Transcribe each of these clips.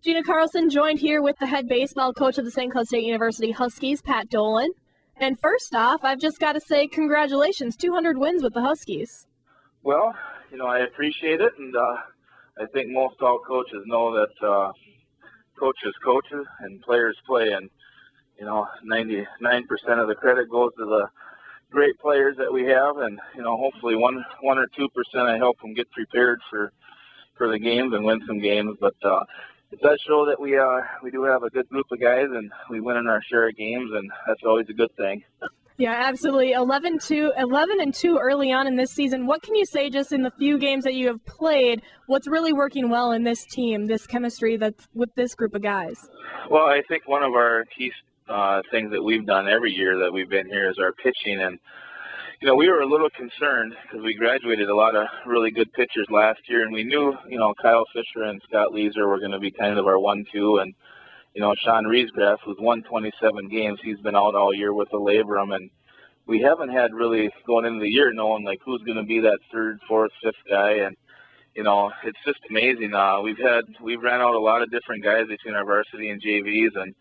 Gina Carlson joined here with the head baseball coach of the St. Cloud State University Huskies, Pat Dolan. And first off, I've just got to say congratulations, 200 wins with the Huskies. Well, I appreciate it, and I think most all coaches know that coaches and players play, and 99% of the credit goes to the great players that we have, and hopefully one or 2% I help them get prepared for the games and win some games. But it does show that we do have a good group of guys, and we win in our share of games, and that's always a good thing. Yeah, absolutely. 11-2 early on in this season. What can you say just in the few games that you have played? What's really working well in this team, this chemistry that's with this group of guys? Well, I think one of our key things that we've done every year that we've been here is our pitching, and we were a little concerned because we graduated a lot of really good pitchers last year, and we knew Kyle Fisher and Scott Leeser were going to be kind of our 1-2, and Sean Riesgraf, who's won 27 games, he's been out all year with a labrum, and we haven't had really going into the year knowing like who's going to be that third, fourth, fifth guy, and it's just amazing. We've ran out a lot of different guys between our varsity and JVs, and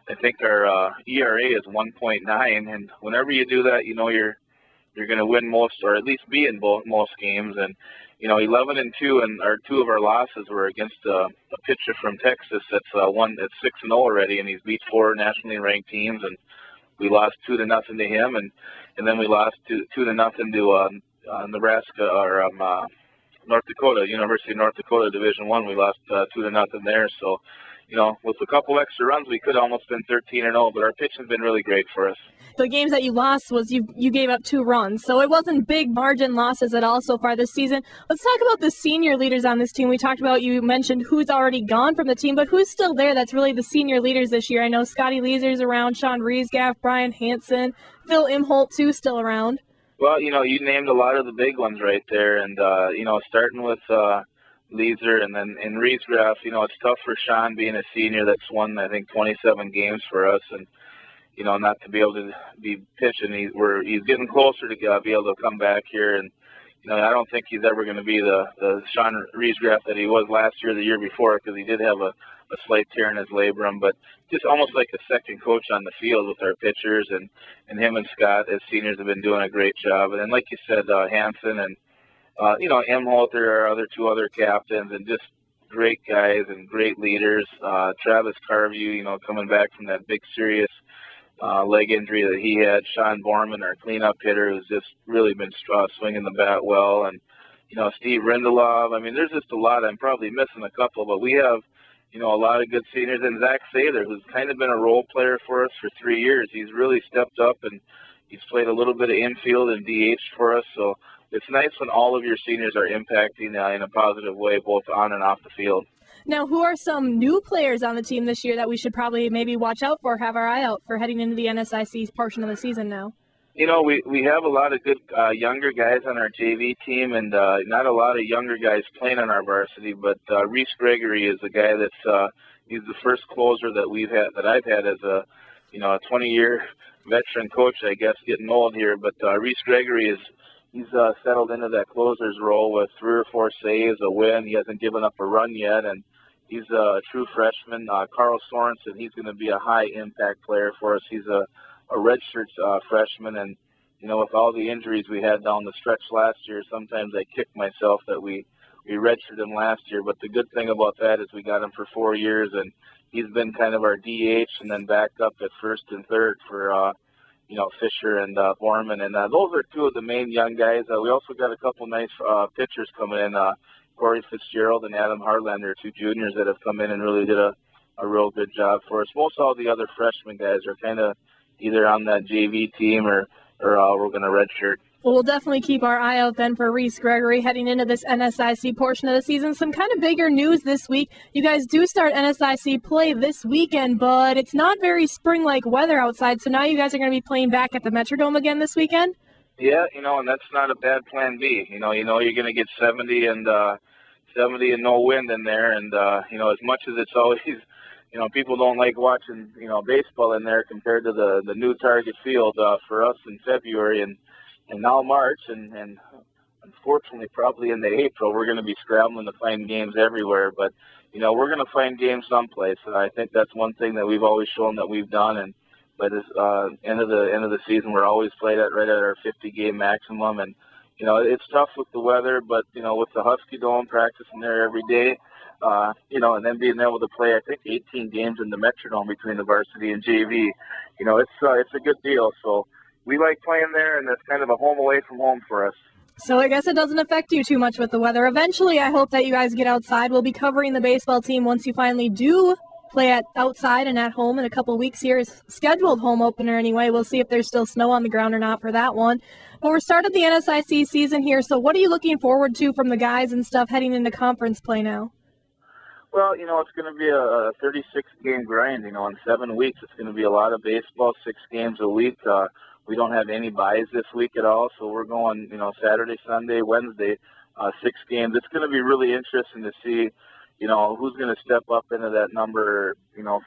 I think our ERA is 1.9, and whenever you do that, you're going to win most, or at least be in most games. And 11-2, and our two of our losses were against a pitcher from Texas that's 6-0 already, and he's beat 4 nationally ranked teams, and we lost 2-0 to him, and then we lost 2-0 to Nebraska or North Dakota, University of North Dakota Division I. We lost 2-0 there, so. With a couple extra runs, we could have almost been 13-0, but our pitching's been really great for us. The games that you lost was you gave up 2 runs, so it wasn't big margin losses at all so far this season. Let's talk about the senior leaders on this team. We talked about, you mentioned who's already gone from the team, but who's still there that's really the senior leaders this year? I know Scotty Leeser's around, Sean Riesgaff, Brian Hansen, Phil Imholt too still around. Well, you named a lot of the big ones right there, and starting with Leeser, and then in Riesgraf, it's tough for Sean being a senior that's won, I think, 27 games for us, and not to be able to be pitching. He's getting closer to be able to come back here, and I don't think he's ever going to be the Sean Riesgraf that he was last year, the year before, because he did have a slight tear in his labrum, but just almost like a second coach on the field with our pitchers, and him and Scott as seniors have been doing a great job. And then, like you said, Hansen and Imholt are our two other captains, and just great guys and great leaders. Travis Carview, coming back from that big serious leg injury that he had. Sean Borman, our cleanup hitter, who's just really been swinging the bat well. And, Steve Rindelov. I mean, there's just a lot. I'm probably missing a couple, but we have, a lot of good seniors. And Zach Sather, who's kind of been a role player for us for 3 years. He's really stepped up, and he's played a little bit of infield and DH for us. So it's nice when all of your seniors are impacting in a positive way, both on and off the field. Now, who are some new players on the team this year that we should probably maybe watch out for, have our eye out for heading into the NSIC portion of the season now? We have a lot of good younger guys on our JV team, and not a lot of younger guys playing on our varsity, but Reese Gregory is a guy that's he's the first closer that I've had as a 20-year veteran coach, I guess, getting old here. But Reese Gregory he's settled into that closer's role with 3 or 4 saves, a win. He hasn't given up a run yet, and he's a true freshman. Carl Sorensen, he's going to be a high-impact player for us. He's a redshirt freshman, and, with all the injuries we had down the stretch last year, sometimes I kick myself that we redshirted him last year. But the good thing about that is we got him for 4 years, and he's been kind of our DH and then backed up at first and third for Fisher and Borman, and those are 2 of the main young guys. We also got a couple nice pitchers coming in, Corey Fitzgerald and Adam Hartlander, 2 juniors that have come in and really did a real good job for us. Most all the other freshman guys are kind of either on that JV team or we're going to redshirt. Well, we'll definitely keep our eye out then for Reese Gregory heading into this NSIC portion of the season. Some kind of bigger news this week. You guys do start NSIC play this weekend, but it's not very spring-like weather outside, so now you guys are going to be playing back at the Metrodome again this weekend? Yeah, and that's not a bad plan B. You're going to get 70 and no wind in there, and as much as it's always, people don't like watching, baseball in there compared to the new Target Field for us in February and now March, and unfortunately, probably into April, we're going to be scrambling to find games everywhere. But, we're going to find games someplace. And I think that's one thing that we've always shown that we've done. And by this end of the season, we're always played at right at our 50-game maximum. And, it's tough with the weather, but, with the Husky Dome practicing there every day, and then being able to play, I think, 18 games in the Metrodome between the varsity and JV, it's a good deal. So we like playing there, and it's kind of a home away from home for us. So I guess it doesn't affect you too much with the weather. Eventually, I hope that you guys get outside. We'll be covering the baseball team once you finally do play outside and at home in a couple weeks here. It's scheduled home opener anyway. We'll see if there's still snow on the ground or not for that one. But we're started the NSIC season here, so what are you looking forward to from the guys and stuff heading into conference play now? Well, it's going to be a 36-game grind. In 7 weeks, it's going to be a lot of baseball, 6 games a week. We don't have any buys this week at all, so we're going, Saturday, Sunday, Wednesday, 6 games. It's going to be really interesting to see, who's going to step up into that number,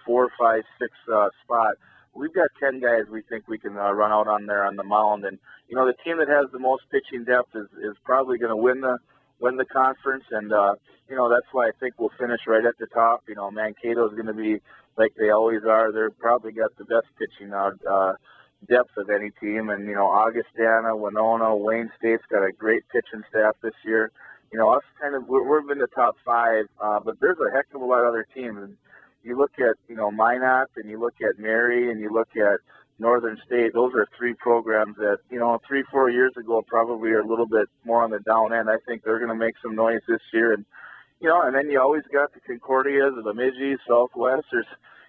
4, 5, 6 spot. We've got 10 guys we think we can run out on there on the mound, and the team that has the most pitching depth is probably going to win the conference, and that's why I think we'll finish right at the top. Mankato's going to be like they always are. They're probably got the best pitching depth of any team, and Augustana, Winona, Wayne State's got a great pitching staff this year. Us we're in the top 5, but there's a heck of a lot of other teams. And you look at Minot, and you look at Mary, and you look at Northern State. Those are 3 programs that 3-4 years ago probably are a little bit more on the down end. I think they're going to make some noise this year, and and then you always got the Concordias, the Bemidji, Southwest.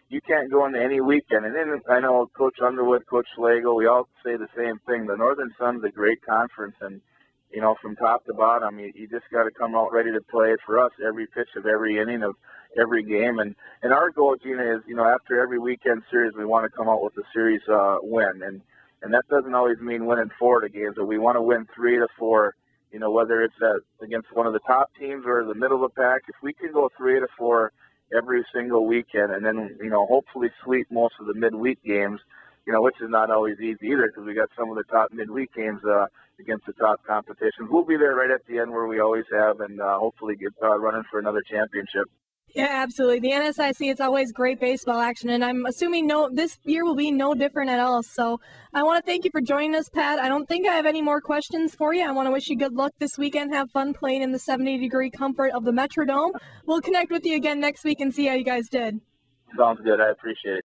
You can't go into any weekend. And then I know Coach Underwood, Coach Schlegel, we all say the same thing. The Northern Sun's a great conference, and, from top to bottom, you just got to come out ready to play it for us every pitch of every inning of every game. And our goal, Gina, is, after every weekend series, we want to come out with a series win. And that doesn't always mean winning 4 of the games, but we want to win 3 to 4, whether it's against one of the top teams or the middle of the pack. If we can go 3 to 4 every single weekend, and then, hopefully sweep most of the midweek games, which is not always easy either, because we got some of the top midweek games against the top competitions. We'll be there right at the end where we always have, and hopefully get running for another championship. Yeah, absolutely. The NSIC, it's always great baseball action, and I'm assuming this year will be no different at all. So I want to thank you for joining us, Pat. I don't think I have any more questions for you. I want to wish you good luck this weekend. Have fun playing in the 70-degree comfort of the Metrodome. We'll connect with you again next week and see how you guys did. Sounds good. I appreciate it.